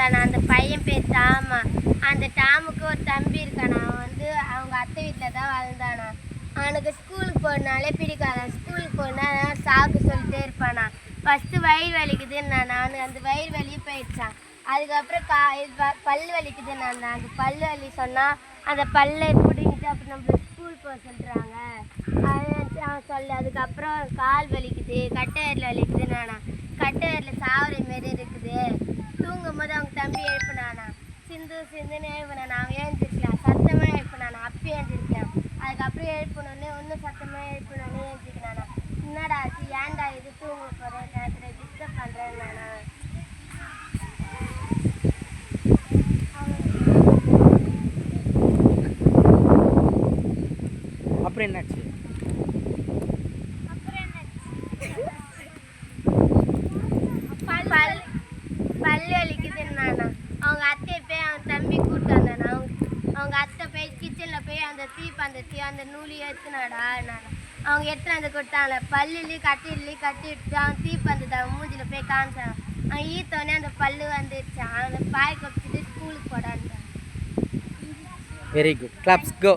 இருந்தானா. அந்த பையன் பேர் டாமா. அந்த டாமுக்கு ஒரு தம்பி இருக்கானா. அவன் வந்து அவங்க அத்தை வீட்டில் தான் வாழ்ந்தானா. அவனுக்கு ஸ்கூலுக்கு போனாலே பிடிக்காதான். ஸ்கூலுக்கு போனால் சாக்கு சொல்லிட்டே இருப்பானா. ஃபஸ்ட்டு வயிறு வலிக்குதுன்னு அவனுக்கு அந்த வயிறு வலியே போயிடுச்சான். அதுக்கப்புறம் பல் வலிக்குதுன்னு அந்த பல் வலி சொன்னால் அந்த பல்லை பிடிங்கிட்டு அப்புறம் நம்மள ஸ்கூல் போக சொல்கிறாங்க. அவன் சொல்லு. அதுக்கப்புறம் கால் வலிக்குது, கட்டையரில் வலிக்குதுன்னு கட்டையரில் சாவர மாரி இருக்குது. தூங்கும் போது அவங்க தம்பி எழுப்பினானா. சிந்துன்னு எழுப்பினானா. அவன் எழுந்திருக்கலாம். சத்தமாக எழுப்பினானா. அப்பயும் எழுந்திருக்கலாம். அதுக்கப்புறம் எழுப்பினோடனே இன்னும் சத்தமாக எழுப்பினோடனே எழுந்திருக்கணானா. என்னடா ஆச்சு, ஏன்டா இது தூங்க போகிறேன் நேரத்தில் டிஸ்டர்ப் பண்ணுறேன்னானா. அப்புறம் என்னாச்சு? பல் வலிக்குதுன்னானா. அவங்க அத்தையை போய் அவன் தம்பி கூப்பிட்டு வந்தானா. அவங்க அத்தை போய் கிச்சனில் போய் அந்த நூலி எடுத்துனாடா. அவங்க எடுத்துன்னு வந்து கொடுத்தாங்கள. பல்லுலேயும் கட்டிட்டு அவன் தீப்பந்தத்தை அவன் மூஞ்சில் போய் காமிச்சான். அவன் ஈத்தோடனே அந்த பல்லு வந்துடுச்சான். அந்த பாய் கொப்பிச்சுட்டு ஸ்கூலுக்கு போடான்ட்டான். Very good. கிளாப்ஸ் கோ.